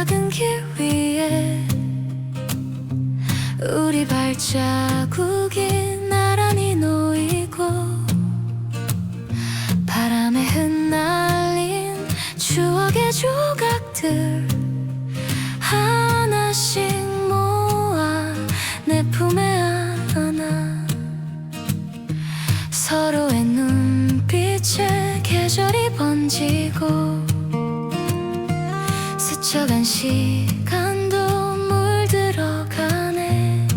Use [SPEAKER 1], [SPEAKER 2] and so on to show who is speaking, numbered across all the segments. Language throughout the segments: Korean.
[SPEAKER 1] 작은 길 위에 우리 발자국이 나란히 놓이고 바람에 흩날린 추억의 조각들 하나씩 모아 내 품에 안아 서로의 눈빛에 계절이 번지고 스쳐간 시간도 물들어가네.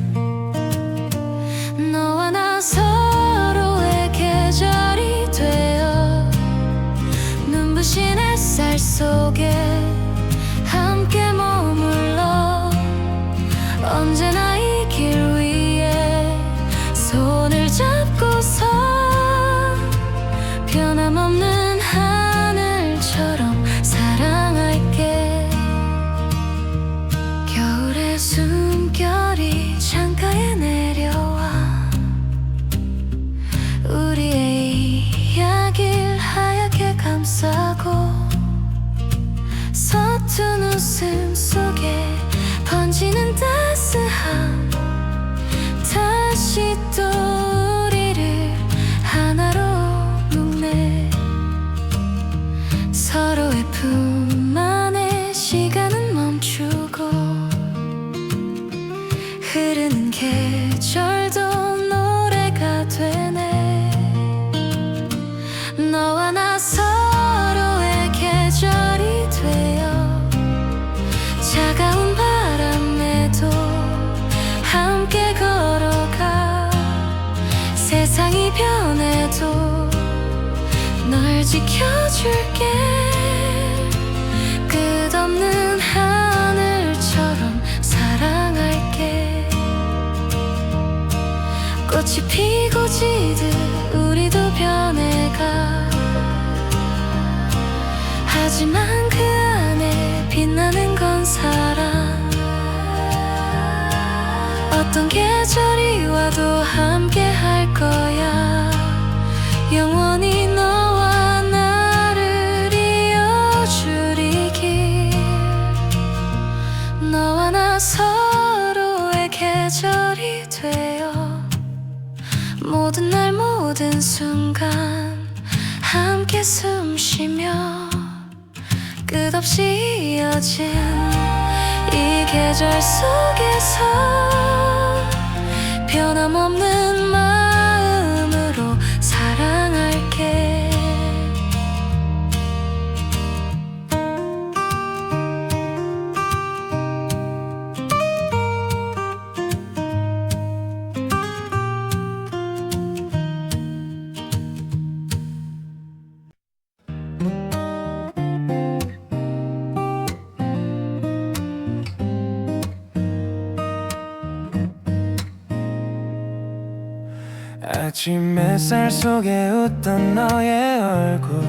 [SPEAKER 1] 너와 나 서로의 계절이 되어 눈부신 햇살 속에 함께 머물러 언제나 이 길 위에 손을 잡고서 변함없는 하늘처럼 사랑할게. 겨울의 숨결이 창가에 내려와 우리의 이야기를 하얗게 감싸고 서툰 웃음 속에 번지는 따스함 다시 또 우리를 하나로 묶네. 서로의 품 안에 시간은 멈추고 흐르는 계절도 노래가 되네. 너와 나 서로의 계절이 되어 차가운 바람에도 함께 걸어가 세상이 변해도 널 지켜줄게. 끝없는 하늘처럼 사랑할게. 꽃이 피고 지듯 우리도 변해가 하지만 그 안에 빛나는 건 사랑. 어떤 계절이 와도 함께 할 거야. 영원히 너와 나를 이어주리길. 너와 나 서로의 계절이 되어 모든 날 모든 순간 함께 숨쉬며 끝없이 이어진 이 계절 속에서 변함없는 마음으로 사랑할게.
[SPEAKER 2] 아침 햇살 속에 웃던 너의 얼굴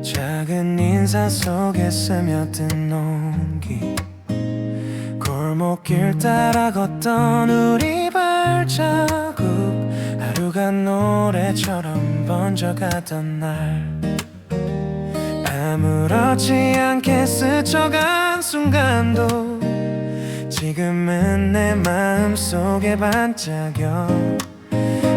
[SPEAKER 2] 작은 인사 속에 스며든 농기 골목길 따라 걷던 우리 발자국 하루가 노래처럼 번져가던 날 아무렇지 않게 스쳐간 순간도 지금은 내 마음속에 반짝여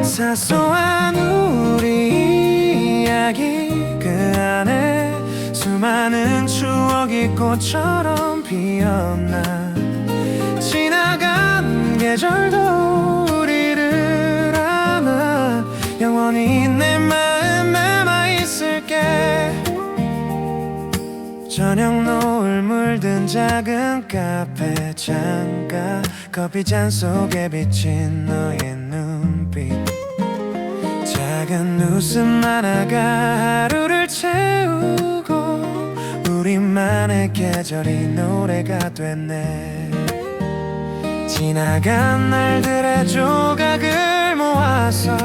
[SPEAKER 2] 사소한 우리 이야기 그 안에 수많은 추억이 꽃처럼 피었나. 지나간 계절도 우리를 안아 영원히 내 마음에 남아있을게. 저녁 노을 물든 작은 카페 창가 커피잔 속에 비친 너의 눈빛 작은 웃음 하나가 하루를 채우고 우리만의 계절이 노래가 됐네. 지나간 날들의 조각을 모아서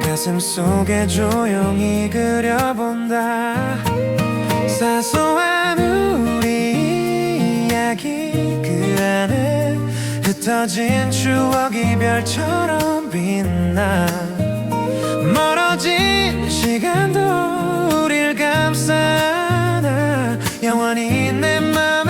[SPEAKER 2] 가슴 속에 조용히 그려본다. 사소한 우리 이야기 그 안에 흩어진 추억이 별처럼 빛나. 멀어진 시간도 우릴 감싸나 영원히 내 맘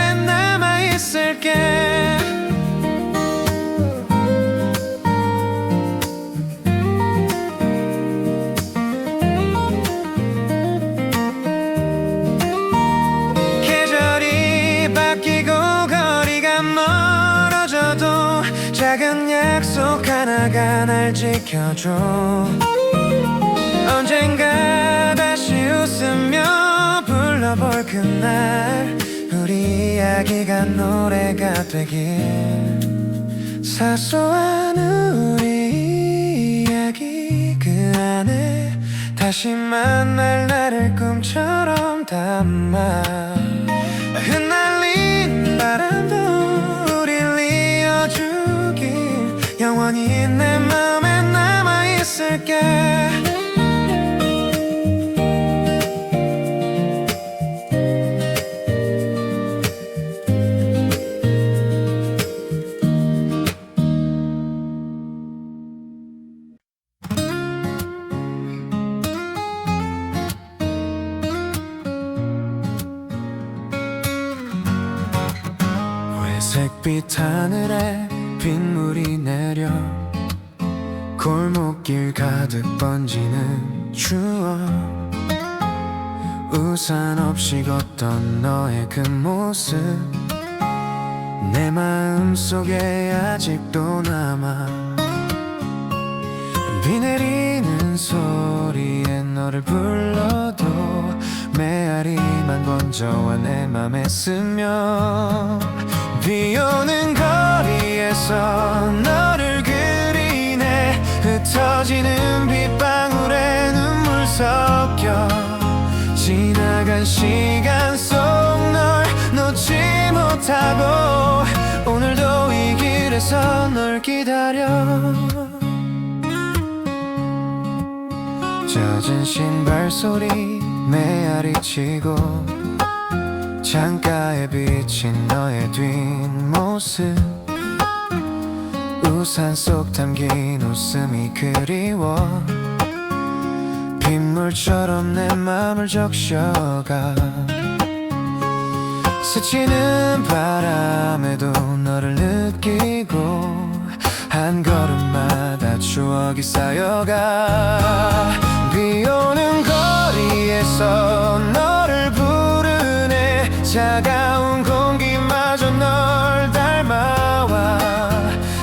[SPEAKER 2] 네가 날 지켜줘. 언젠가 다시 웃으며 불러볼 그날, 우리 이야기가 노래가 되길. 사소한 우리 이야기 그 안에 다시 만날 나를 꿈처럼 담아. 흩날린 바람도 우릴 이어주길. 영원히 내 맘에 남아있을게. 회색빛 하늘에 빗물이 내려 골목길 가득 번지는 추억. 우산 없이 걷던 너의 그 모습 내 마음속에 아직도 남아. 비 내리는 소리에 너를 불러도 메아리만 번져와 내 맘에 스며. 비 오는 거리에서 너를 그리네. 흩어지는 빗방울에 눈물 섞여. 지나간 시간 속 널 놓지 못하고 오늘도 이 길에서 널 기다려. 젖은 신발 소리 메아리 치고 창가에 비친 너의 뒷모습. 우산 속 담긴 웃음이 그리워. 빗물처럼 내 맘을 적셔가. 스치는 바람에도 너를 느끼고 한 걸음마다 추억이 쌓여가. 비 오는 거리에서 너를 부르네. 차가운 공기마저 널 닮아와.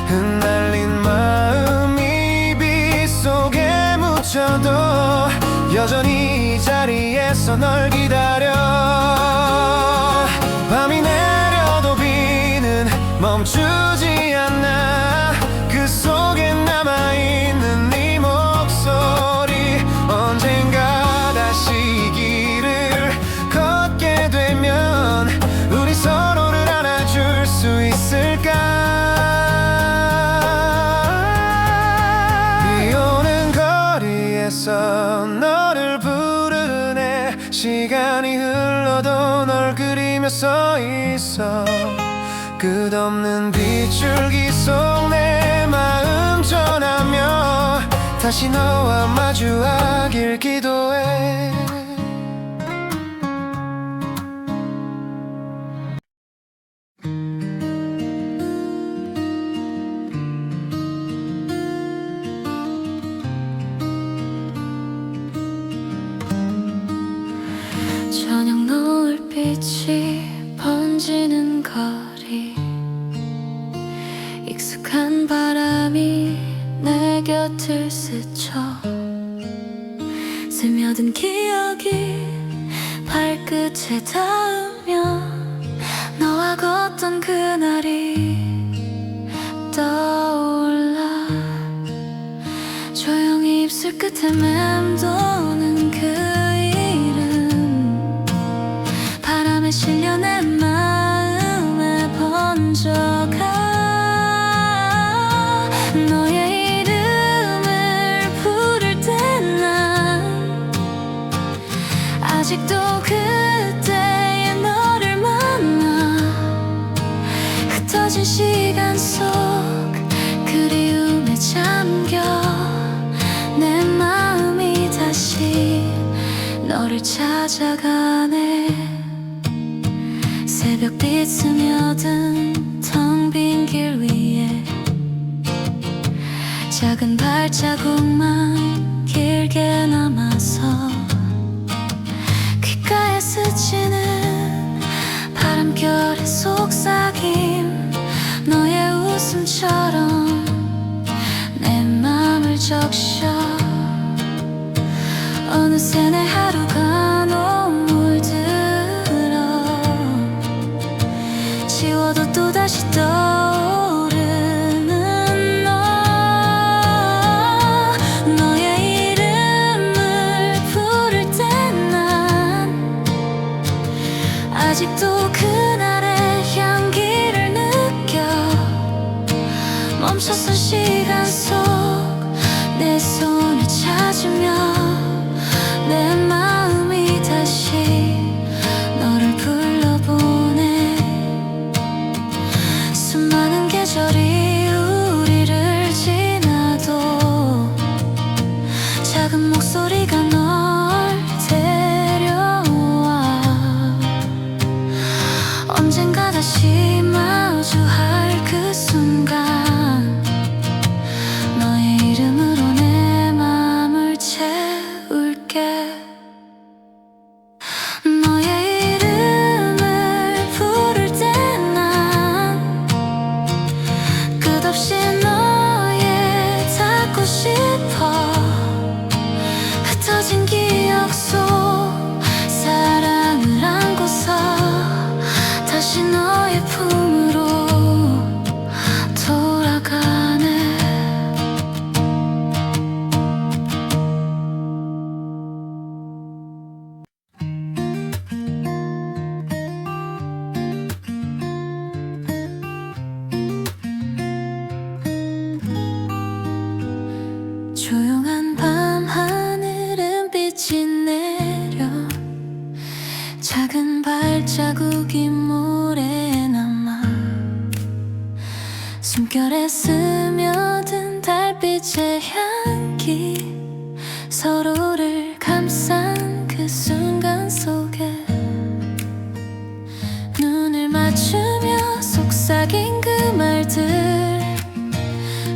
[SPEAKER 2] 흩날린 마음이 빗 속에 묻혀도 여전히 이 자리에서 널 기다려. 밤이 내려도 비는 멈추지 않아. 그 속에 남아있는 네 목소리. 언젠가 다시 이 길을 걷게 되면 우리 서로를 안아줄 수 있을까. 비 오는 거리에서 너를 부르네. 시간이 흘러도 널 그리며 서 있어. 끝없는 빗줄기 속 내 마음 전하며 다시 너와 마주하길 기도해.
[SPEAKER 1] 저녁 노을빛이 번지는 거리. 익숙한 바람이 내 곁을 스쳐. 스며든 기억이 발끝에 닿으며 너와 걷던 그날이 떠올라. 조용히 입술 끝에 맴도는 그 이름 바람에 실려 내 마음에 번져가. 너의 이름을 부를 때 난 아직도 그때의 너를 만나. 흩어진 시간 속 그리움에 잠겨 내 마음이 다시 너를 찾아가네. 새벽빛 스며든 텅 빈 길 위에 작은 발자국만 길게 남아서 귓가에 스치는 바람결의 속삭임. 너의 웃음처럼 내 맘 적셔. 어느새 내 하루가 눈물들어. 지워도 또다시 떠오르는 너. 너의 이름을 부를 때 난 아직도 그날의 향기를 느껴. 멈췄던 시간 속 내 손을 찾으며 내 마음이 다시 너를 불러보네. 수많은 계절이 우리를 지나도 작은 목소리가 널 데려와. 언젠가 다시 마주할 그 순간 너의 이름으로 내 맘을 채울게. 너의 이름을 부를 때 난 끝없이 너에 닿고 싶어. 흩어진 기억 속 사랑을 안고서 다시 너의 품으로 돌아가네. 조용한 밤 하늘은 빛이 내려. 작은 발자국이 물에 남아. 숨결에 스며든 달빛의 향기. 서로를 감싼 그 순간 속에 눈을 맞추며 속삭인 그 말들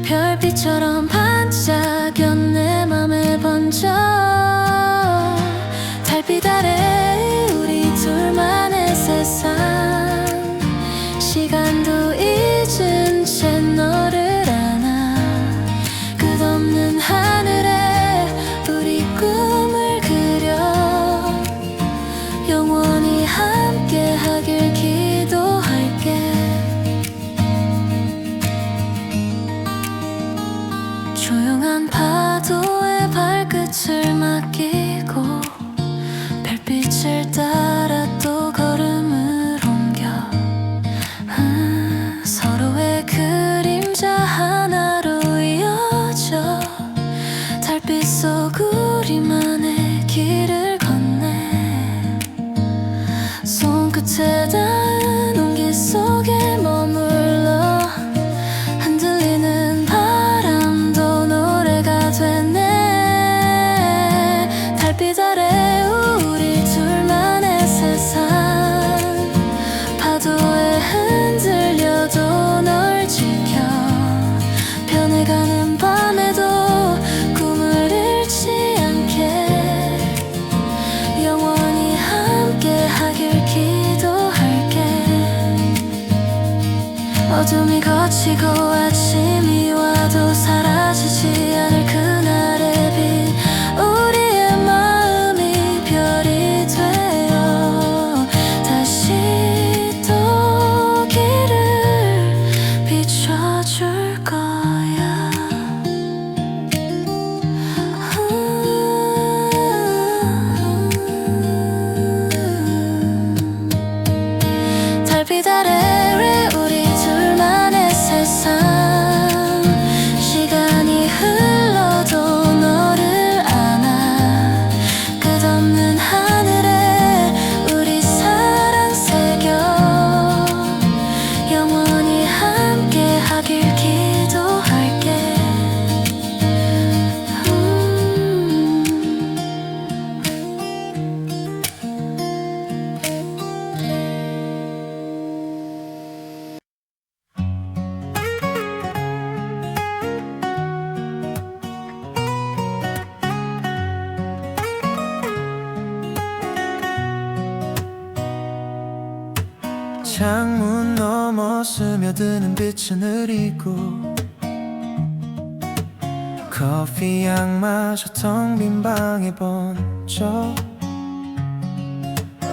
[SPEAKER 1] 별빛처럼 반짝여 내 맘에 번져. 달빛 아래 우리 둘만의 세상. 시간도 잊은 채 너를 안아. 끝없는 하늘에 우리 꿈을 그려. 영원히 함께 하길 기도할게. 조용한 파도에 발끝을 맡기고 별빛을 따라 또 걸음을 옮겨. 서로의 그림자 하나로 이어져. 달빛 속 우리만의 길을 건네. 손끝에 닿은 온기 속에 머물러. 흔들리는 바람도 노래가 되네. 달빛 아래 우리 둘만의 세상. 파도에 흔들려도 널 지켜. 변해가는 밤에도 꿈을 잃지 않게. 영원히 함께 하길 기도할게. 어둠이 거치고 아침이 와도 사라지지 않을 그날의 빛. 우리의 마음이 별이 되어 다시 또 길을 비춰줄 거야. 달빛 아래 우리 둘만의 세상. 시간이 흘러도 너를 안아. 끝없는 하늘에 우리 사랑 새겨. 영원히 함께 하길 기도할게.
[SPEAKER 2] 창문 너머 스며드는 빛은 흐리고 커피 향마셔 텅 빈 방에 번쩍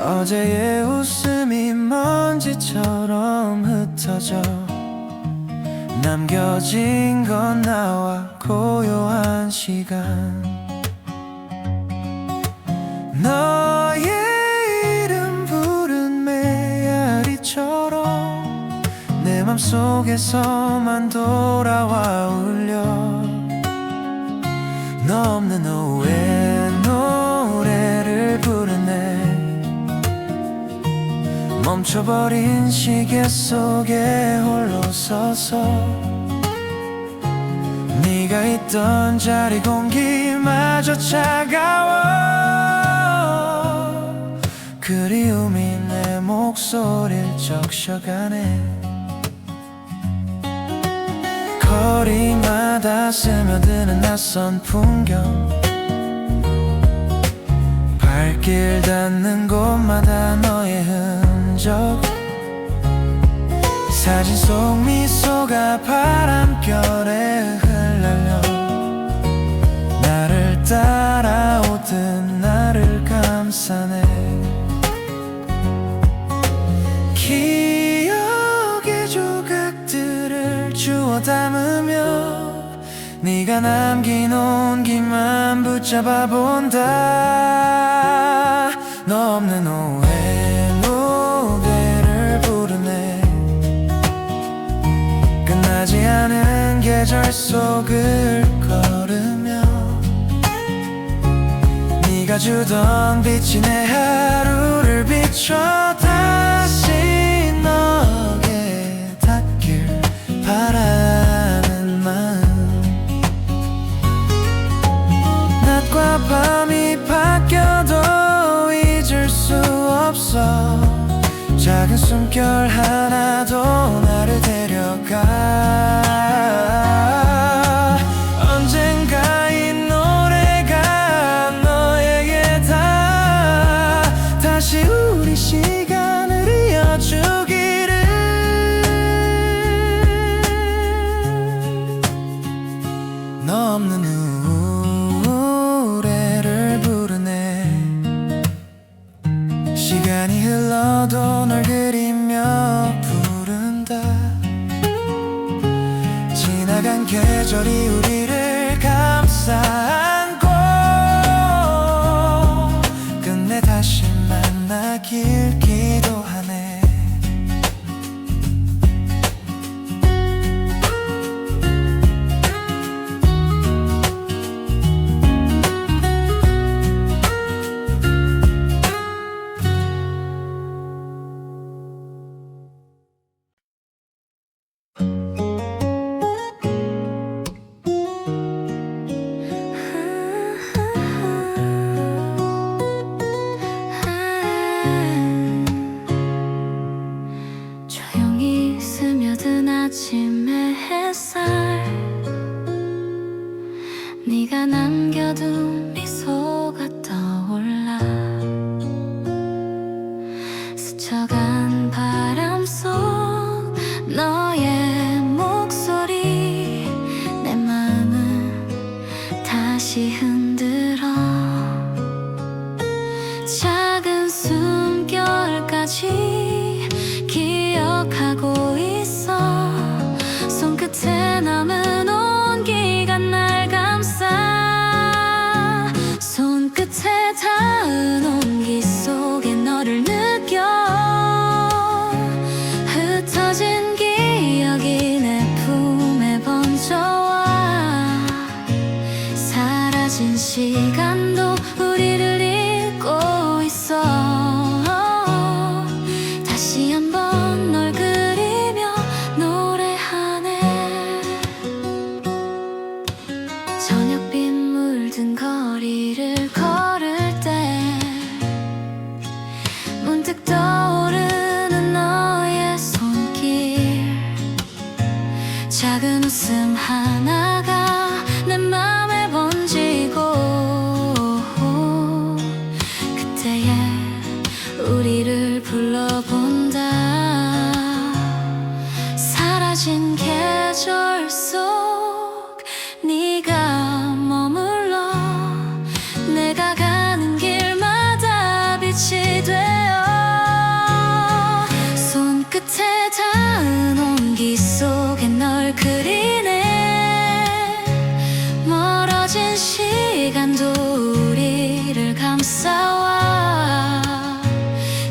[SPEAKER 2] 어제의 웃음이 먼지처럼 흩어져 남겨진 건 나와 고요한 시간 너의 이름 부른 메아리처럼 내 맘속에서만 돌아와 울려 너 없는 오후에 노래를 부르네 멈춰버린 시계 속에 홀로 서서 네가 있던 자리 공기마저 차가워 그리움이 내 목소리를 적셔가네 거리마다 스며드는 낯선 풍경 발길 닿는 곳마다 너의 흔적 사진 속 미소가 바람결에 흩날려 나를 따라오듯 나를 감싸네 기억의 조각들을 주워 담으며 네가 남긴 온기만 붙잡아 본다 너 없는 오후에 노래를 부르네 끝나지 않은 계절 속을 걸으며 네가 주던 빛이 내 하루를 비춰 다시 너에게 닿길 바라는 마음 낮과 밤이 바뀌어도 잊을 수 없어 작은 숨결 하나도 나를 데려가 언젠가 이 노래가 너에게 다시 우리 시간을 이어주기를 너 없는 노래를 부르네 시간이 흘러도 널 그리며 부른다 지나간 계절이 우리를 감싸 안고 끝내 다시 만나길 기도하네
[SPEAKER 1] 조용히 스며든 아침의 햇살 네가 남겨둔 미소가 떠올라 스쳐간 바람 속 너의 목소리 내 마음은 다시 흔들어 작은 숨결까지 기억하고 있어 손끝에 남은 온기가 날 감싸 닿은 온기 속에 널 그리네. 멀어진 시간도 우리를 감싸와.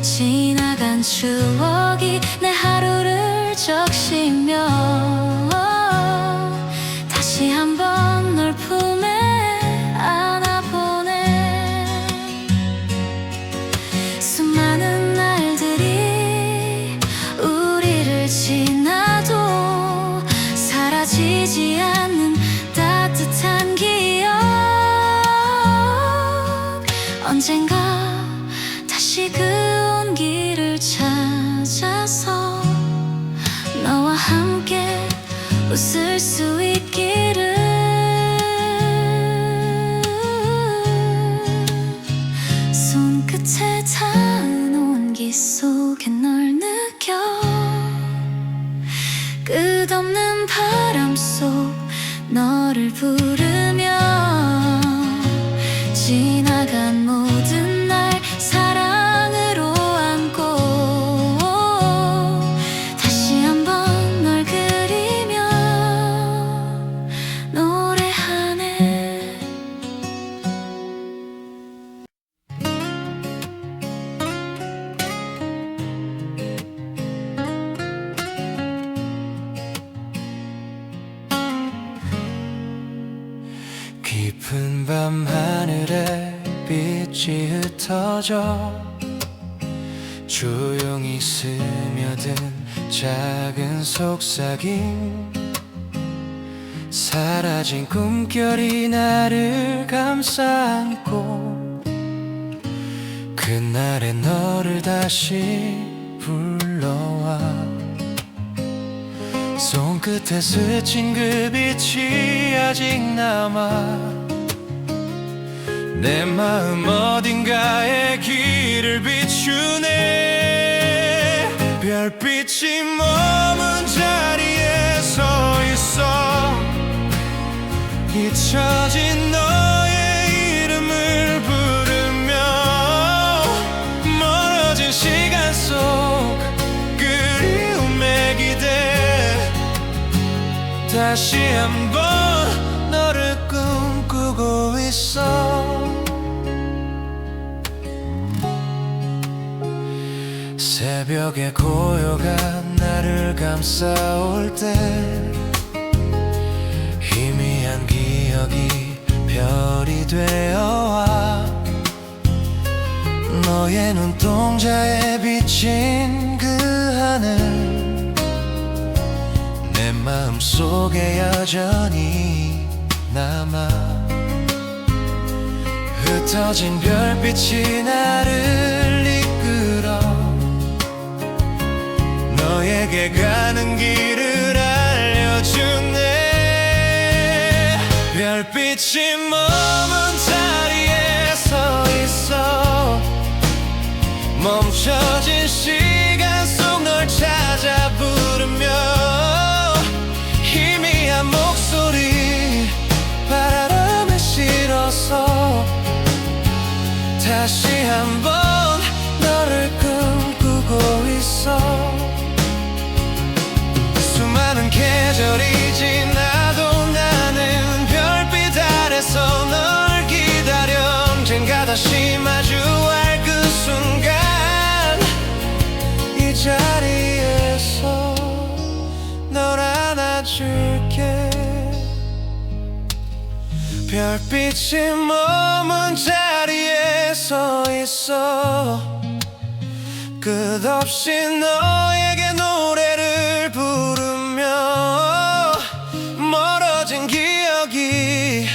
[SPEAKER 1] 지나간 추억이 내 하루를 적시며 다시 한번 널 품에 안아보네. 수많은 날들이 우리를 지나도 사라지지 않는 따뜻한 기억. 언젠가 다시 그 온기를 찾아서 너와 함께 웃을 수 있기를. 손끝에 닿은 온기 속에 널 느껴. 끝없는 바람 속 너를 부르며 지나간 모든 날 사랑으로 안고 다시 한번 널 그리며 노래하네.
[SPEAKER 2] 깊은 밤 하늘에 빛이 흩어져 조용히 스며든 작은 속삭임. 사라진 꿈결이 나를 감싸안고 그날의 너를 다시 불러와. 손끝에 스친 그 빛이 아직 남아 내 마음 어딘가에 길을 비추네. 별빛이 머문 자리에 서 있어 잊혀진 너의 이름을 부르며 멀어진 시간 속 그리움에 기대 다시 한번 너를 꿈꾸고 있어. 새벽의 고요가 나를 감싸올 때 희미한 기억이 별이 되어와 너의 눈동자에 비친 그 하늘 내 마음속에 여전히 남아. 흩어진 별빛이 나를 이끌어 너에게 가는 길을 알려주네. 별빛이 머문 자리에 서 있어 멈춰진 시간 속 널 찾아 부르며 희미한 목소리 바람에 실어서 다시 한번 너를 꿈꾸고 있어. 수많은 계절이 지나도 나는 별빛 아래서 널 기다려. 언젠가 다시 마주할 그 순간 이 자리에서 널 안아줄게. 별빛이 머문 자리에 서 있어 끝없이 너에게 노래를 부르며 멀어진 기억이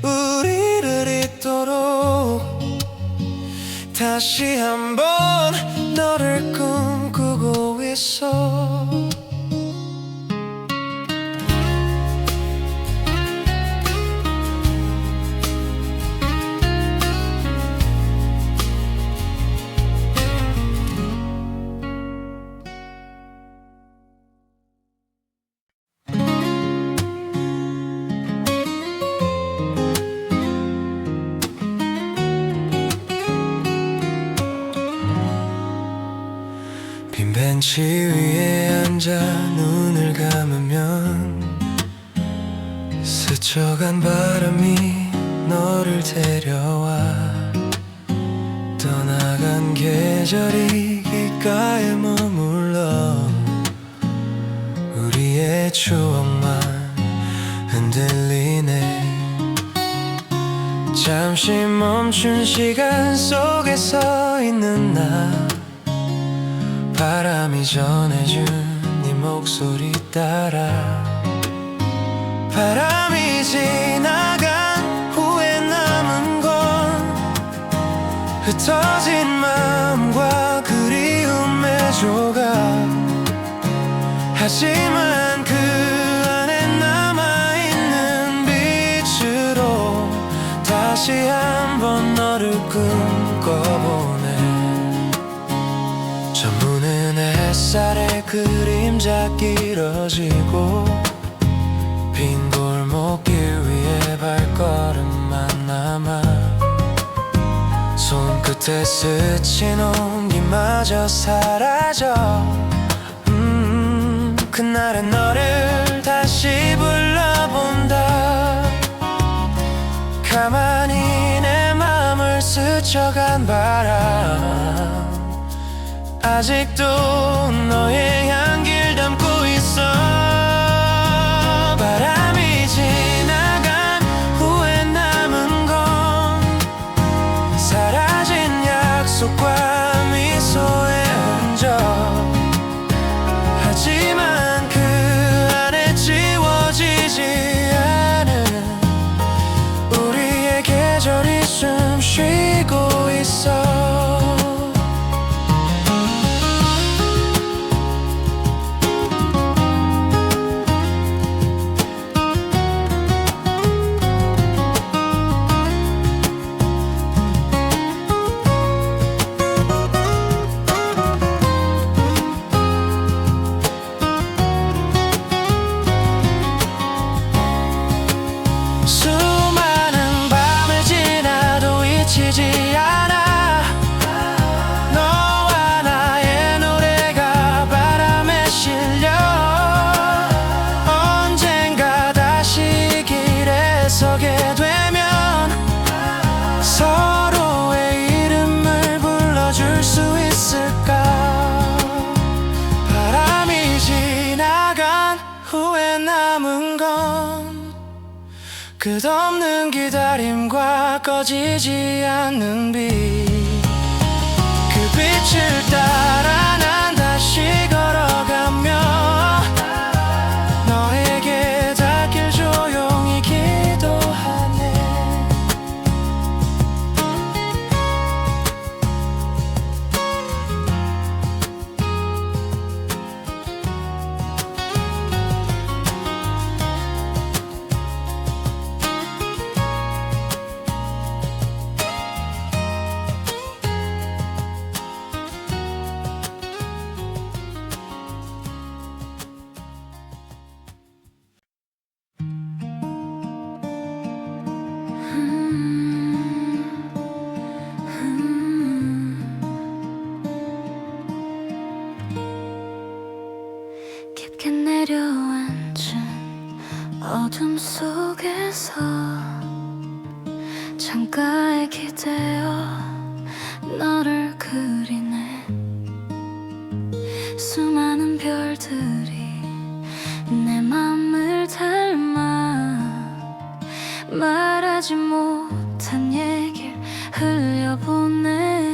[SPEAKER 2] 우리를 잇도록 다시 한번 너를 꿈꾸고 있어. 벤치 위에 혼자 눈을 감으면 스쳐간 바람이 너를 데려와 떠나간 계절이 귓가에 머물러 우리의 추억만 흔들리네. 잠시 멈춘 시간 속에 서 있는 나, 바람이 전해준 네 목소리 따라 바람이 지나간 후에 남은 건 흩어진 마음과 그리움의 조각. 하지만 그 안에 남아있는 빛으로 다시 한번 너를 꿈꿔보네. 저 무는 햇살의 그림자 길어지고 빈 골목길 위에 발걸음만 남아 손끝에 스친 온기마저 사라져. 그날은 너를 다시 불러본다. 가만히 내 맘을 스쳐간 바람 아직도 너의 향기를 담고 있어. 바람이 지나간 후에 남은 건 사라진 약속과 미소의 흔적. 하지만 그 안에 지워지지 않은 우리의 계절이 숨 쉬고 있어. 수많은 밤을 지나도 잊히지 않아. 너와 나의 노래가 바람에 실려 언젠가 다시 길에 서게 되면 서로의 이름을 불러줄 수 있을까. 바람이 지나간 후에 남은 건 끝없는 기다림과 꺼지지 않는 빛. 그 빛을 따라 난 다시 걸어가며 너에게 닿길 조용히 기도하네.
[SPEAKER 1] 깊게 내려앉은 어둠 속에서 창가에 기대어 너를 그리네. 수많은 별들이 내 맘을 닮아 말하지 못한 얘길 흘려보내.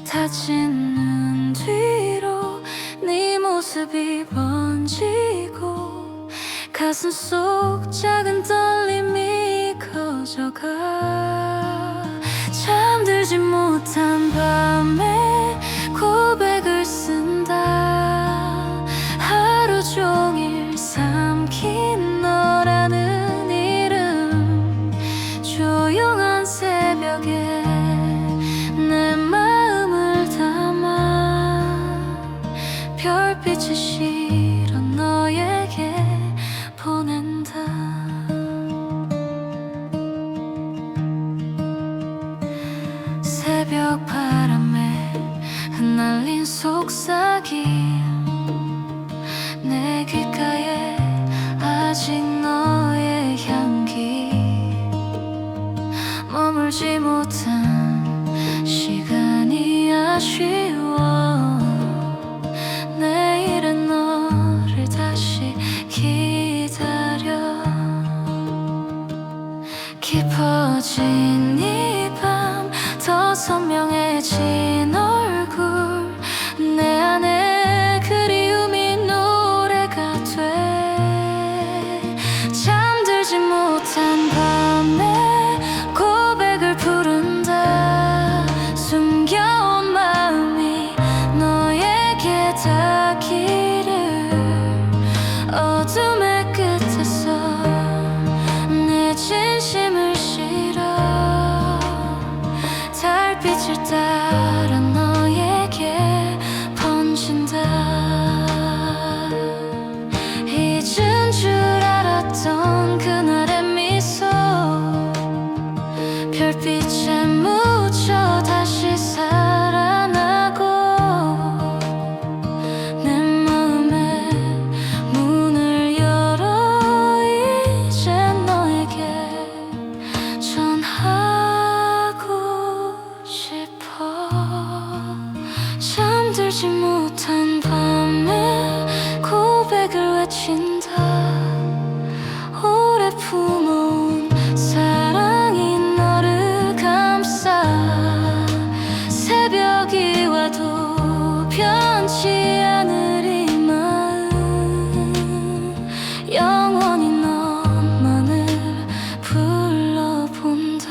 [SPEAKER 1] 다친 눈 뒤로 네 모습이 번지고 가슴 속 작은 떨림이 커져가. 잠들지 못한 밤에 고백을 쓴다. 하루 종일 삼킨 너라는 이름. 조용한 새벽에 내 마음을 담아 별빛이 실어 너에게 보낸다. 새벽 바람에 흩날린 속삭임 닿기를 어둠의 끝에서 내 진심을 실어 달빛을 따라 너에게 번진다. 잊은 줄 알았던 그날의 미소 별빛에 묻혀 다시 살아나고 내 마음의 문을 열어 이제 너에게 전하고 싶어. 잠들지 못한 밤에 고백을 외친다. 오래 품어온 사랑이 너를 감싸 새벽이 와도 변치 않을 이 마음 영원히 너만을 불러본다.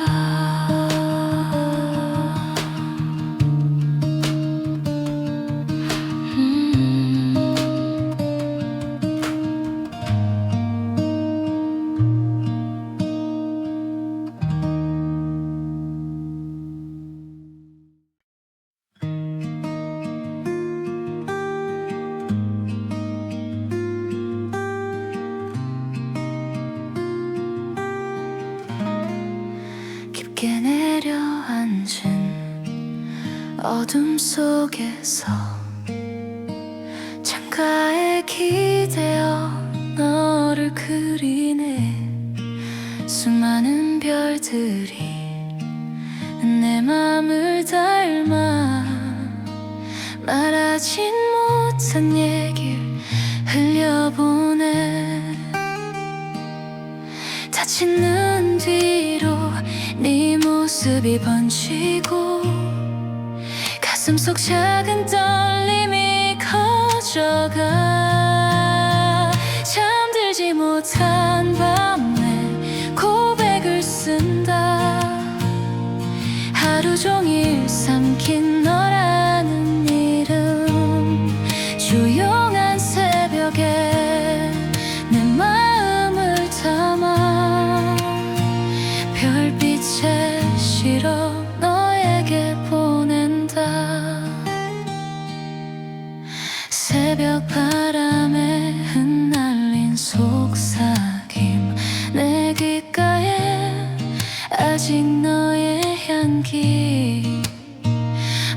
[SPEAKER 1] 깊게 내려앉은 어둠 속에서 창가에 기대어 너를 그리네. 수많은 별들이 내 맘을 닮아 말하진 못한 얘길 흘려보내. 다친 눈 뒤로 네 모습이 번지고 가슴속 작은 떨림이 커져가. 잠들지 못한 밤에 고백을 쓴다. 하루 종일 삼킨 너라는 이름 조용한 새벽에 내 마음을 담아 별빛에 실어 너에게 보낸다. 새벽 바람에 흩날린 속삭임 내 귓가에 아직 너의 향기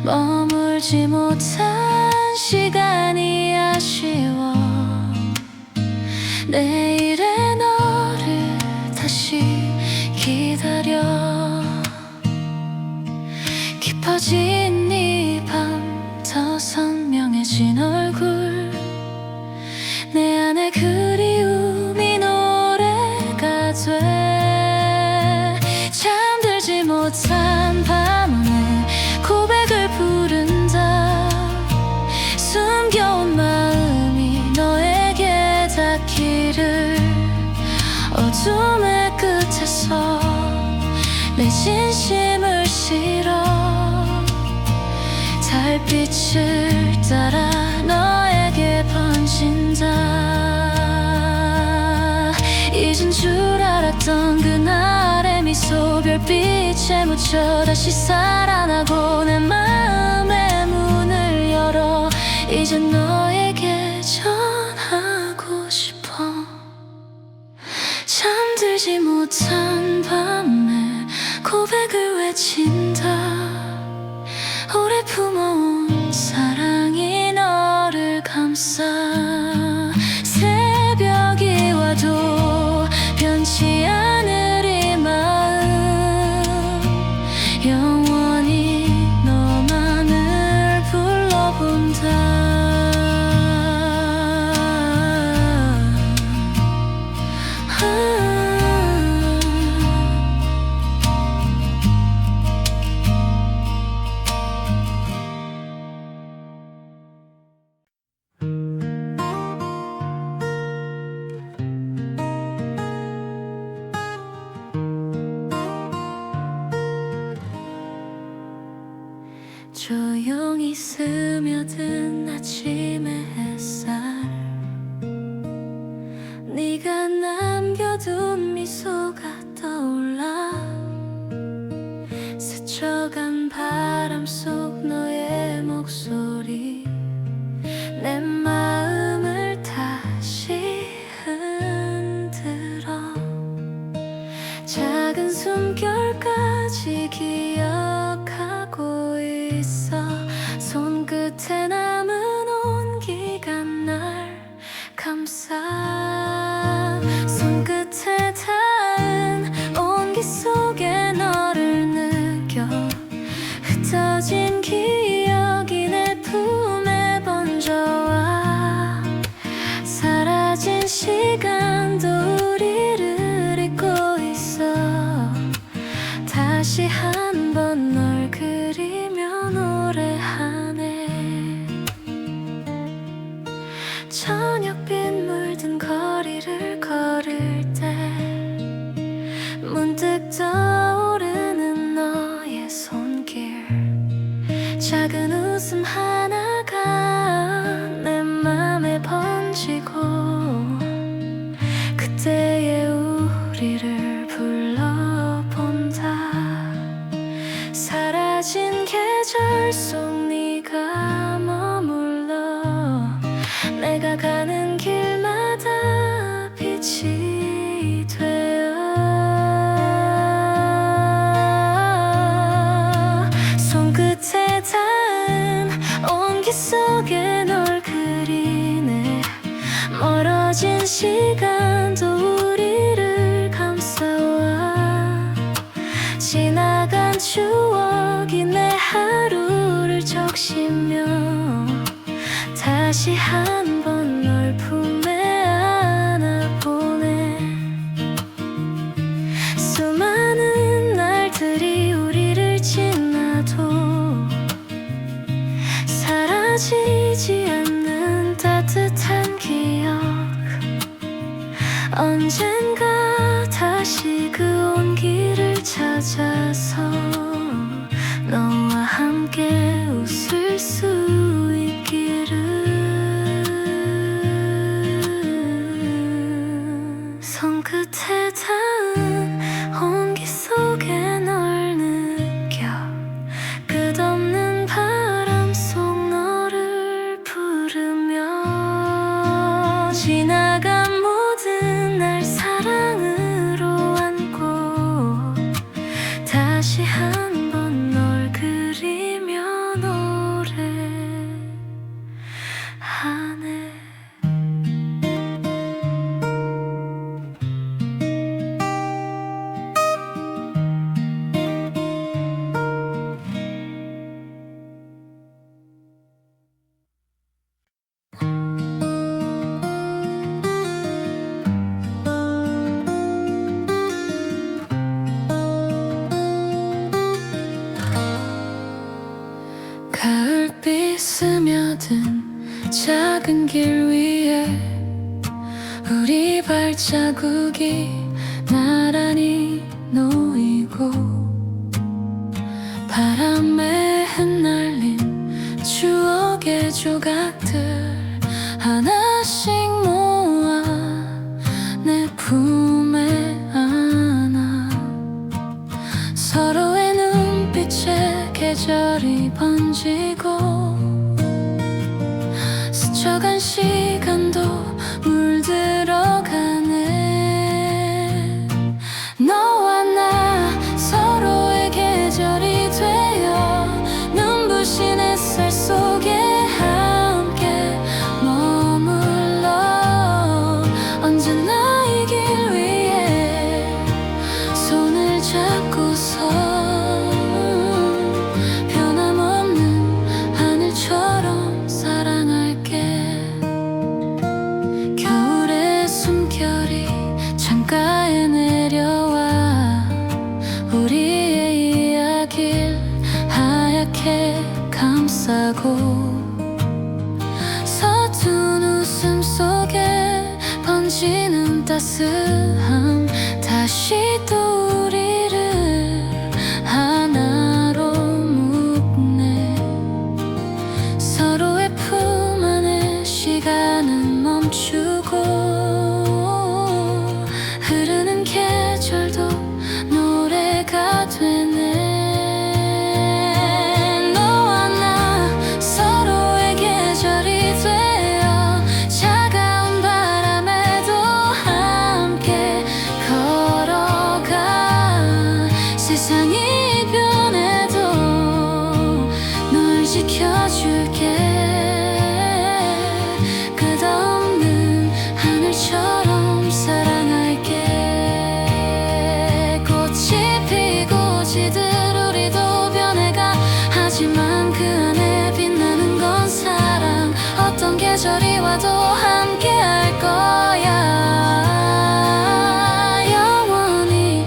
[SPEAKER 1] 머물지 못한 시간이 아쉬워. 내일의 너를 다시 기다려. 깊어진 이 밤 더 선명해진 얼굴 내 안에 그리움이 노래가 돼. 잠들지 못한 밤에 고백을 부른다. 숨겨온 마음이 너에게 닿기를 어둠의 끝에서 내 진심을 실어 달빛을 따라 너에게 번진다. 잊은 줄 알았던 그날의 미소 별빛에 묻혀 다시 살아나고 내 마음의 문을 열어 이제 너에게 전하고 싶어. 잠들지 못한 밤에 고백을 외친다. 오래 품어온 사랑이 너를 감싸 새벽이 와도 변치 않을 이 마음 영원히 너만을 불러본다. 조용히 스며든 아침에 저녁빛 물든 거리를 걸을 때 문득 떠오르는 너의 손길, 작은 웃음 하나가 내 맘에 번지고 그때의 우리를 불러본다. 사라진 계절 속 네가 머물러 내가 가는 길마다 빛이 되어 손끝에 닿은 온기 속에 널 그리네. 멀어진 시간도 우리를 감싸와 지나간 추억이 내 하루를 적시며 다시 한 번 널 품에 안아보네. 수많은 날들이 우리를 지나도 사라지지 않는 따뜻한 기억, 언젠가 다시 그 온기를 찾아서 너와 함께 웃을 수 있기를. 손끝에 닿은 온기 속에 널 느껴 끝없는 바람 속 너를 부르며 지나간 모든 날 사랑으로 안고 다시 한 번 널 그리며 노래하네. 가을빛 스며든 작은 길 위에 우리 발자국이 나란히 놓이고 바람에 흩날린 추억의 조각들 하나씩 모아 내 품에 안아 서로의 눈빛에 계절이 번지고 스쳐간 시간도 물들어가네. 너와 나 서로의 계절이 되어 눈부신 햇살 속에 함께 머물러 언제나 이 길 위에 손을 잡고서 변함없는 하늘처럼 사랑할게. 겨울의 숨결이 창가에 내려와 우리의 이야기를 하얗게 감싸고 서툰 웃음 속에 번지는 따스함 다시 또 우리를 하나로 묶네. 서로의 품 안에 시간은 멈추고 흐르는 계절도 노래가 되네. 너와 나 서로의 계절이 되어 차가운 바람에도 함께 걸어가 세상이 변해도 널 지켜줄게. 끝없는 하늘처럼 사랑할게. 꽃이 피고 지듯 우리도 변해가 하지만 그 안에 빛나는 건 사랑. 어떤 계절이 와도 함께 할 거야. 영원히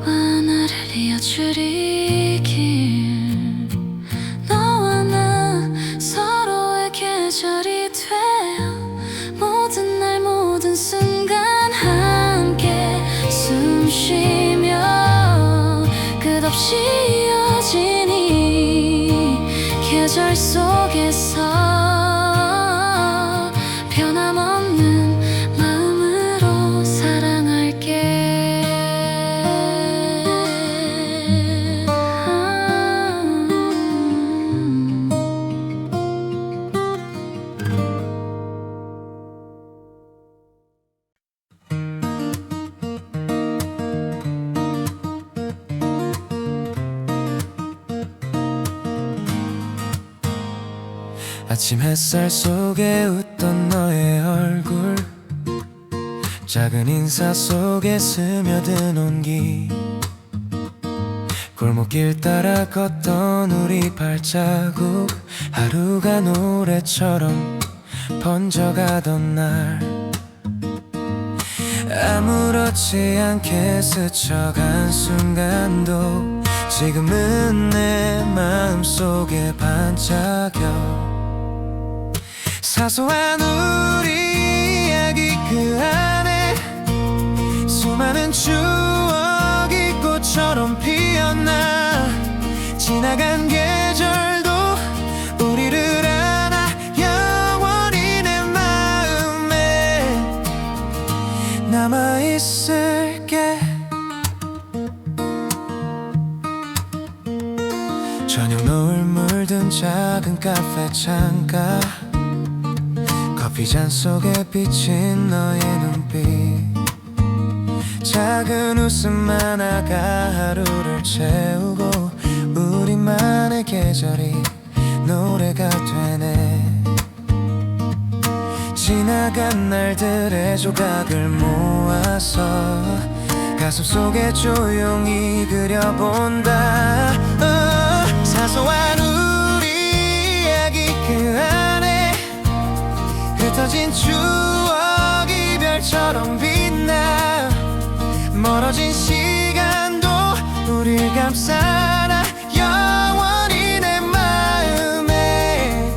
[SPEAKER 1] 하나를 이어주리길. 너와 나 서로의 계절이 되어 끝없이 이어진 이 계절 속에서 변함없는 마음으로 사랑할게.
[SPEAKER 2] 아침 햇살 속에 웃던 너의 얼굴, 작은 인사 속에 스며든 온기, 골목길 따라 걷던 우리 발자국, 하루가 노래처럼 번져가던 날, 아무렇지 않게 스쳐간 순간도 지금은 내 마음속에 반짝여. 사소한 우리 이야기 그 안에 수많은 추억이 꽃처럼 피었나. 지나간 계절도 우리를 안아 영원히 내 마음에 남아있을게. 저녁 노을 물든 작은 카페 창가, 커피잔 속에 비친 너의 눈빛, 작은 웃음 하나가 하루를 채우고 우리만의 계절이 노래가 되네. 지나간 날들의 조각을 모아서 가슴속에 조용히 그려본다. 사소한 우리 이야기 그 안에 흩어진 추억이 별처럼 빛나. 멀어진 시간도 우릴 감싸나 영원히 내 마음에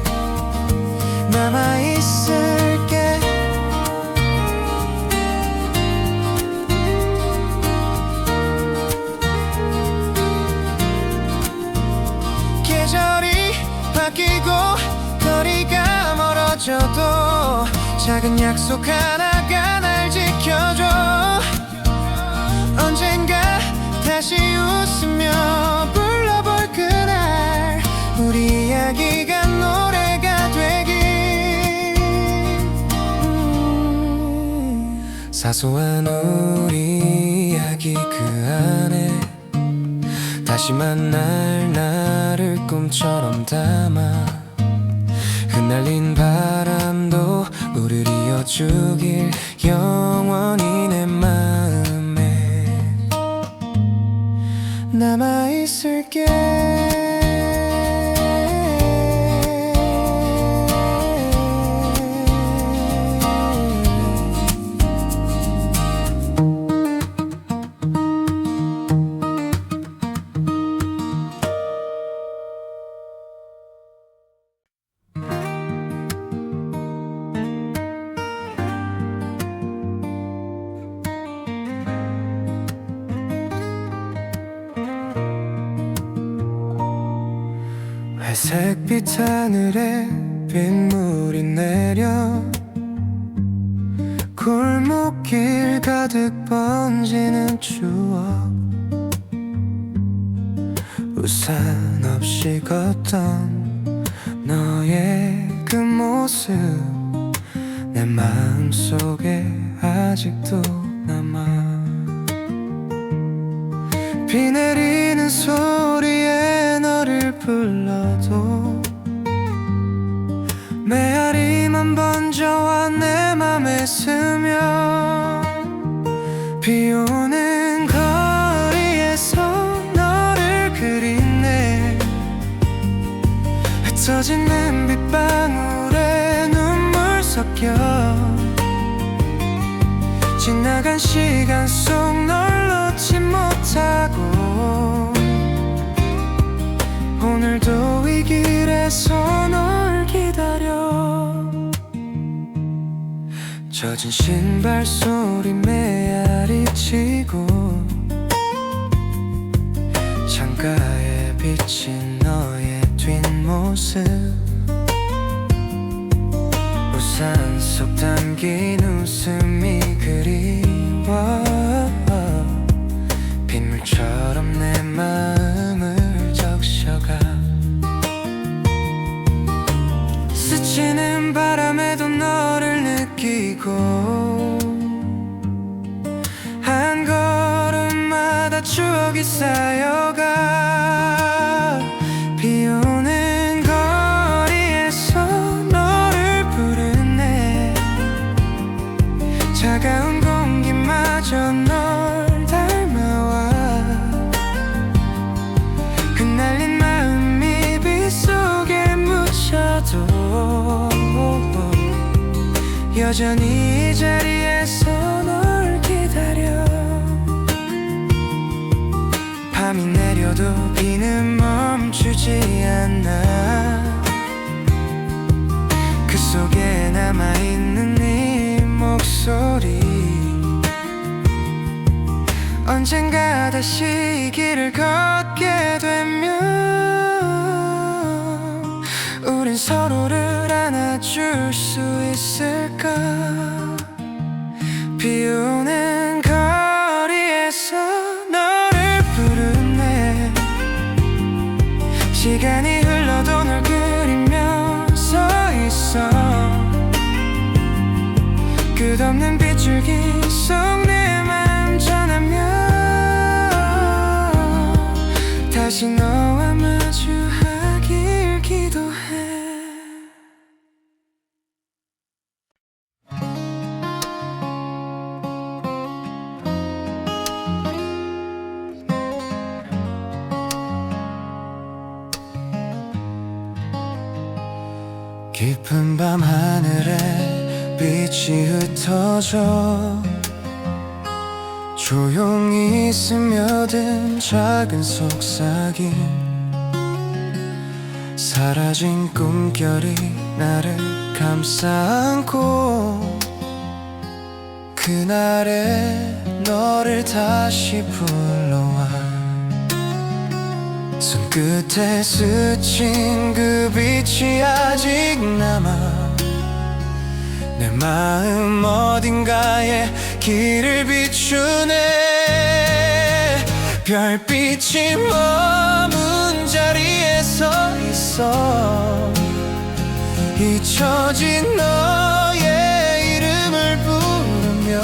[SPEAKER 2] 남아있을게. 계절이 바뀌고 거리가 멀어져도 작은 약속 하나가 날 지켜줘. 언젠가 다시 웃으며 불러볼 그날, 우리 이야기가 노래가 되길. 사소한 우리 이야기 그 안에 다시 만날 나를 꿈처럼 담아. 흩날린 바람도 우릴 이어주길 영원히 내 마음에 남아있을게. 회색빛 하늘에 빗물이 내려 골목길 가득 번지는 추억, 우산 없이 걷던 너의 그 모습 내 마음속에 아직도 남아. 비 내리는 소리에 너를 불러도 메아리만 번져와 내 맘에 스며. 비 오는 거리에서 너를 그리네. 흩어지는 빗방울에 눈물 섞여 지나간 시간 속 널 놓지 못하고 오늘도 이 길에서 널 기다려. 젖은 신발 소리 메아리 치고 비친 너의 뒷모습 우산 속 담긴 웃음이 그리워 빗물처럼 내 마음을 적셔가 스치는 바람에도 너를 느끼고 한 걸음마다 추억이 쌓여가 비오는 거리에서 너를 부르네 차가운 공기마저 널 닮아와 흩날린 마음이 빗속에 묻혀도 여전히 이 자리에서 널 기다려 밤이 내려도 비는 멈추지 않아 그 속에 남아있는 네 목소리 언젠가 다시 이 길을 걷게 되면 우린 서로를 안아줄 수 있을까 비오는 거리에서 너를 부르네 시간이 흘러도 널 그리며 서 있어 끝없는 빗줄기 속 내 맘 전하며 다시 너와 마주하길 기도해 깊은 밤 하늘에 빛이 흩어져 조용히 스며든 작은 속삭임 사라진 꿈결이 나를 감싸 안고 그날의 너를 다시 불러와 손끝에 스친 그 빛이 아직 남아 내 마음 어딘가에 길을 비추네 별빛이 머문 자리에 서 있어 잊혀진 너의 이름을 부르며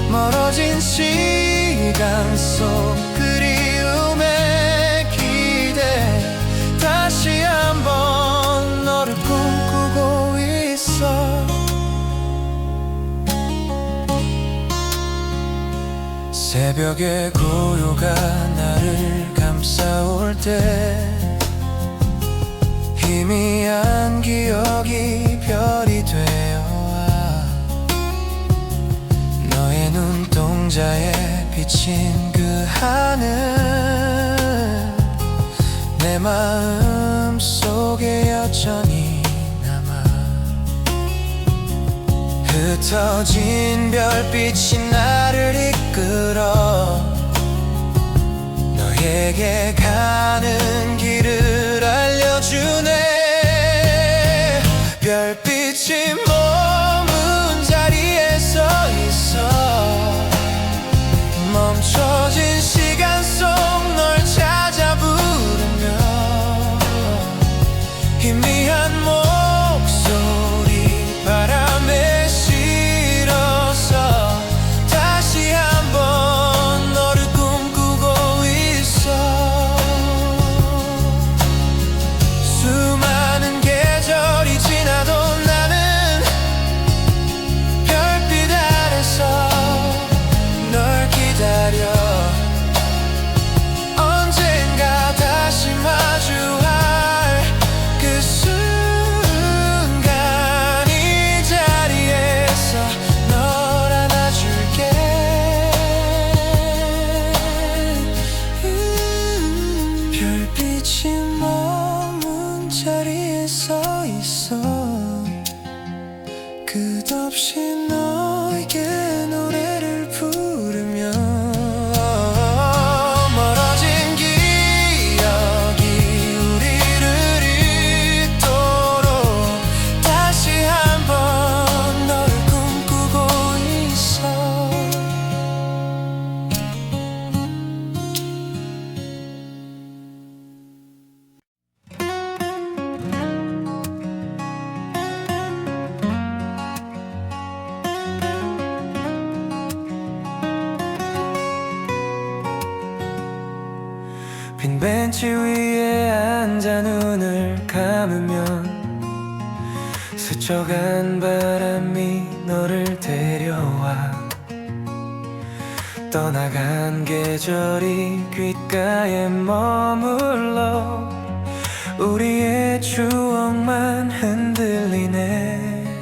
[SPEAKER 2] 멀어진 시간 속 그리움에 기대 다시 한번 너를 꿈꾸고 있어 새벽의 고요가 나를 감싸올 때 희미한 기억이 별이 되어와 너의 눈동자에 비친 그 하늘 내 마음 속에 여전히 남아 흩어진 별빛이 나를 이끌어 너에게 가는 길을 알려주네 별빛이 머문 자리에 서 있어 멈춰진 시간 속 널 찾아 부르며 희미한 목소리 바람에 실어서 다시 한번 너를 꿈꾸고 있어 수많은 계절이 지나도 나는 별빛 아래서 널 기다려 언젠가 다시 마주할 그 순간 이 자리에서 널 안아줄게 별빛이 머문 자리에 서 있어 끝없이 너에게 노래를 부르며 멀어진 길 빈 벤치 위에 앉아 눈을 감으면 스쳐간 바람이 너를 데려와 떠나간 계절이 귓가에 머물러 우리의 추억만 흔들리네.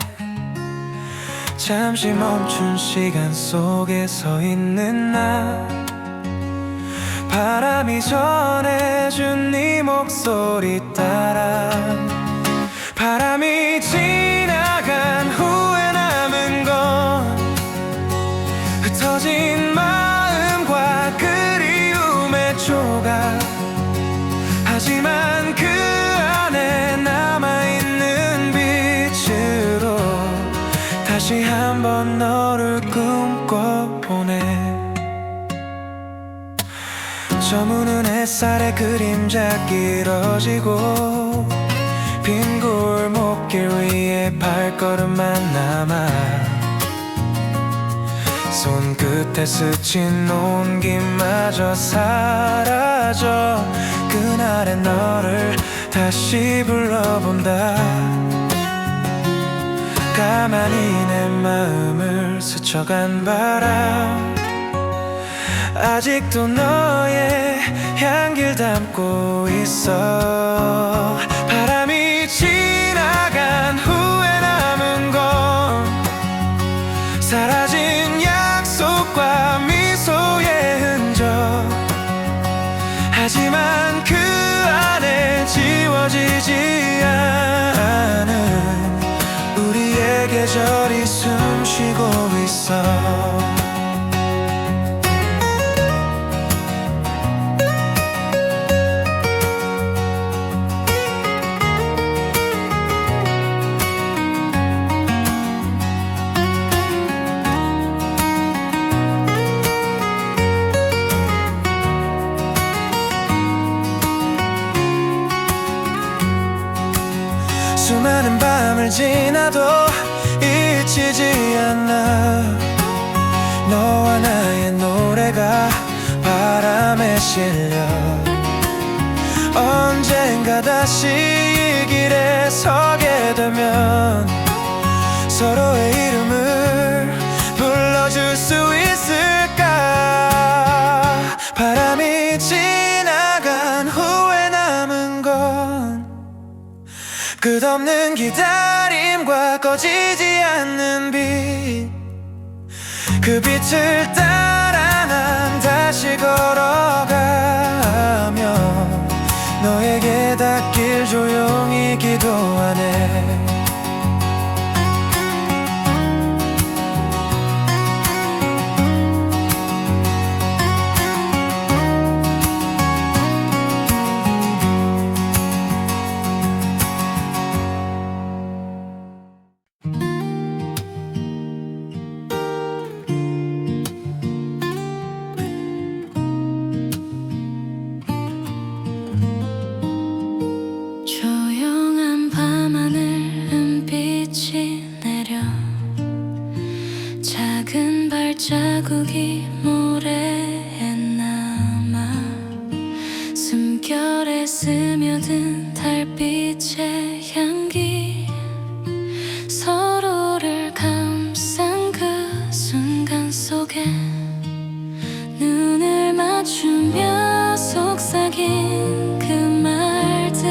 [SPEAKER 2] 잠시 멈춘 시간 속에 서 있는 나, 바람이 전해준 네 목소리 따라 바람이 지나간 후에 남은 건 흩어진 마음과 그리움의 조각. 하지만 그 안에 남아있는 빛으로 다시 한번 너를 꿈꿔보네. 저무는 햇살의 그림자 길어지고 빈 골목길 위에 발걸음만 남아 손끝에 스친 온기마저 사라져 그날의 너를 다시 불러본다. 가만히 내 마음을 스쳐간 바람 아직도 너의 향기를 담고 있어. 바람이 지나간 후에 남은 건 사라진 약속과 미소의 흔적. 하지만 그 안에 지워지지 않은 우리의 계절이 숨쉬고 있어. 수많은 밤을 지나도 잊히지 않아 너와 나의 노래가 바람에 실려 언젠가 다시 이 길에 서게 되면 서로의 이름을 불러줄 수 있을까. 바람이 지나간 후에 남은 건 끝없는 기다림과 꺼지지 않는 빛. 그 빛을 따라 난 다시 걸어가며 너에게 닿길 조용히 기도하네.
[SPEAKER 1] 조용한 밤하늘 은빛이 내려 작은 발자국이 모래에 남아 숨결에 스며든 달빛의 향기 서로를 감싼 그 순간 속에 눈을 맞추며 속삭인 그 말들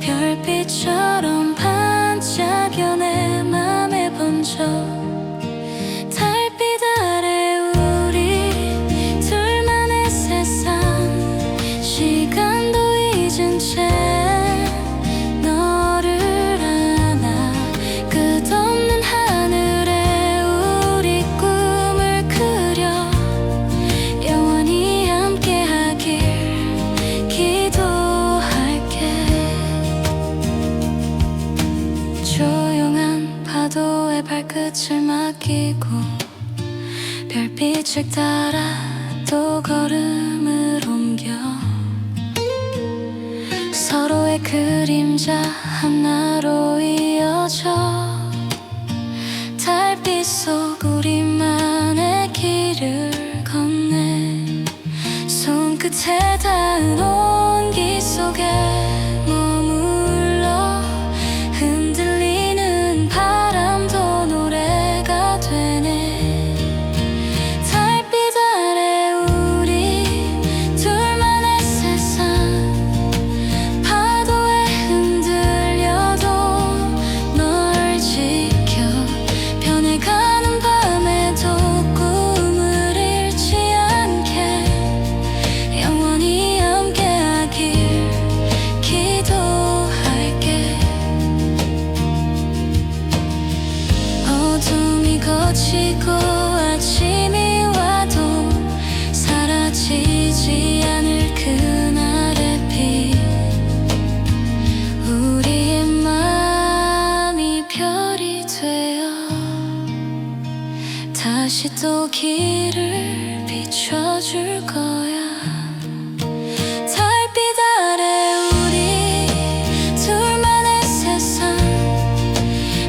[SPEAKER 1] 별빛처럼 반짝여 내 맘에 번져. 달빛 아래 우리 둘만의 세상 시간도 잊은 채 너를 안아 끝없는 하늘에 우리 꿈을 그려 영원히 함께하길 기도할게. 조용한 파도에 발끝을 맡기고 별빛을 따라 또 걸음을 옮겨 서로의 그림자 하나로 이어져 달빛 속 우리만의 길을 걷네. 손끝에 닿 차가운 온기 속에 머물러 흔들리는 바람도 노래가 되네. 달빛 아래 우리 둘만의 세상, 파도에 흔들려도 널 지켜 변해가는 밤에도 꿈을 잃지 않게 영원히 함께하길 기도할게. 어둠이 걷히고 아침이 와도 사라지지 않을 그날의 빛, 우리의 마음이 별이 되어 다시 또 길을 비춰줄 거야. 달빛 아래 우리 둘만의 세상,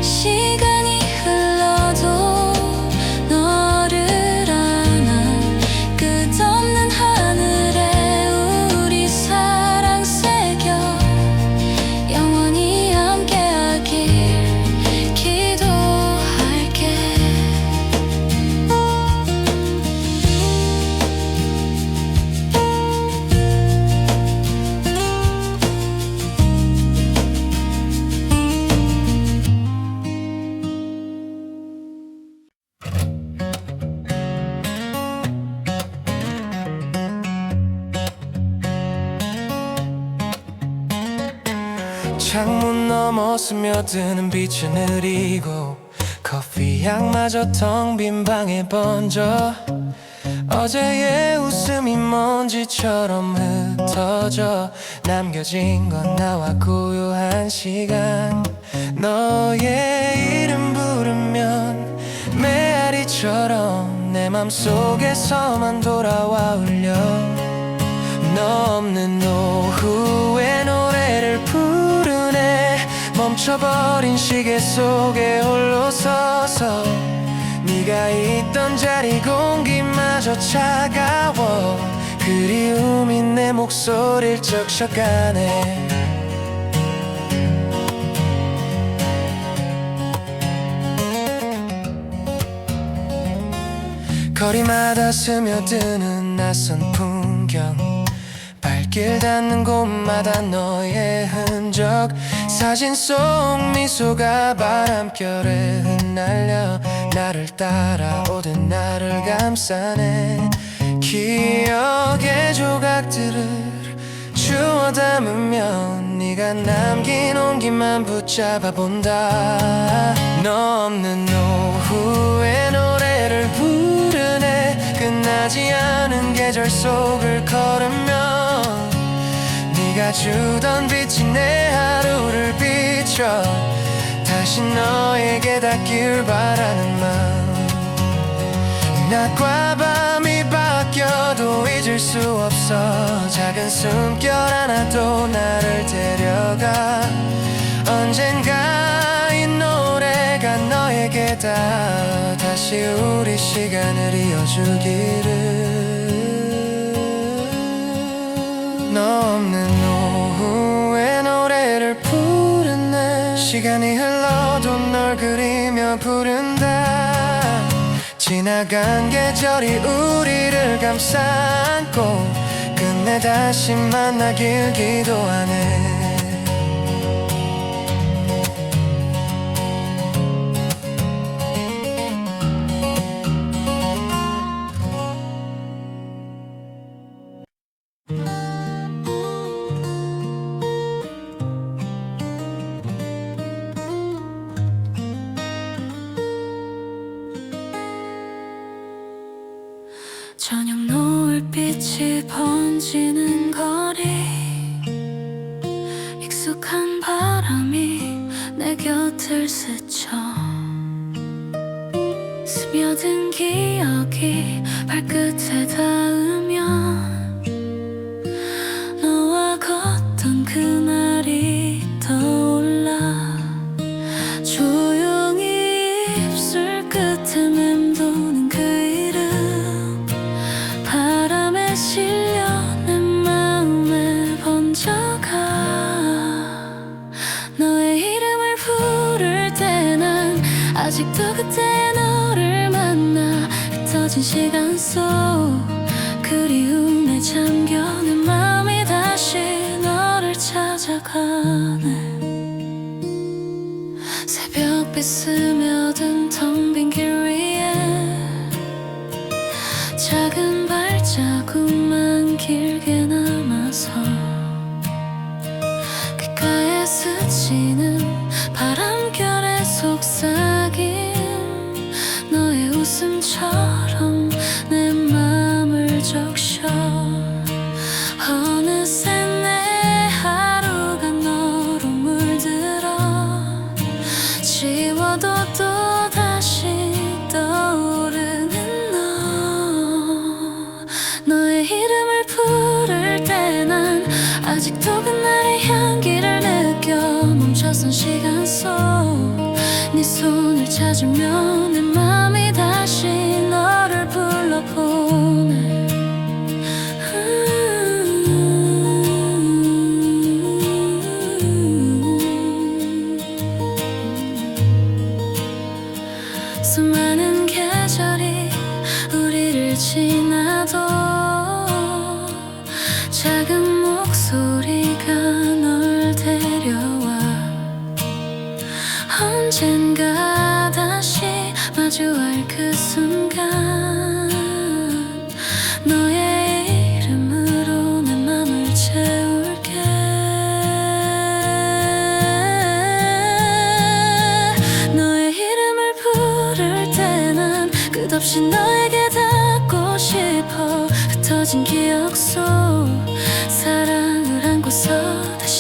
[SPEAKER 1] 시간이 흘러도 너를 안아 끝없는 하늘에 우리 사랑 새겨 영원히 함께하길 기도할게.
[SPEAKER 2] 창문 너머 스며드는 빛은 느리고 커피 향마저 텅 빈 방에 번져 어제의 웃음이 먼지처럼 흩어져 남겨진 건 나와 고요한 시간. 너의 이름 부르면 메아리처럼 내 맘속에서만 돌아와 울려. 너 없는 오후에 노래를 부르네. 멈춰버린 시계 속에 홀로 서서 네가 있던 자리 공기마저 차가워. 그리움이 내 목소리를 적셔가네. 거리마다 스며드는 낯선 풍경, 발길 닿는 곳마다 너의 흔적. 사진 속 미소가 바람결에 흩날려 나를 따라오듯 나를 감싸네. 기억의 조각들을 주워 담으면 네가 남긴 온기만 붙잡아 본다. 너 없는 오후에 노래를 부르네. 끝나지 않은 계절 속을 걸으면 네가 주던 빛이 내 하루를 비춰 다시 너에게 닿길 바라는 마음. 낮과 밤이 바뀌어도 잊을 수 없어. 작은 숨결 하나도 나를 데려가. 언젠가 이 노래가 너에게 다시 우리 시간을 이어주기를. 너 없는 오후에 노래를 부르네. 시간이 흘러도 널 그리며 부른다. 지나간 계절이 우리를 감싸 안고 끝내 다시 만나길 기도하네.
[SPEAKER 1] 저녁 노을빛이 번지는 거리, 익숙한 바람이 내 곁을 스쳐 스며든 기억이 발끝에 닿으면 너와 걷던 그날이 떠올라. 조용히 입술 끝에 맴도는 그 이름, 바람에 실려 내 마음 부를 때 난 아직도 그때의 너를 만나 흩어진 시간 속 그리움에 잠겨 내 맘이 다시 너를 찾아가네. 새벽빛 스며든 텅 빈 길 위에 작은 발자국만 길게 남아서 귓가에 스치는 바람결에 속삭임 너의 웃음처럼 내 맘을 적셔. 어느새 내 하루가 너로 물들어 지워도 또다시 떠오르는 너의 이름을 부를 때 난 아직도 그날의 향기를 느껴. 멈춰선 시간 속 네 손을 찾으며 내 맘이 다시 너를 불러보네. 수많은 계절이 우리를 지나도 작은 목소리가 널 데려와. 언젠가 다시 마주할 그 순간 너의 이름으로 내 맘을 채울게. 너의 이름을 부를 때 난 끝없이 너에게 닿고 싶어. 흩어진 기억 속 사랑을 안고서 다시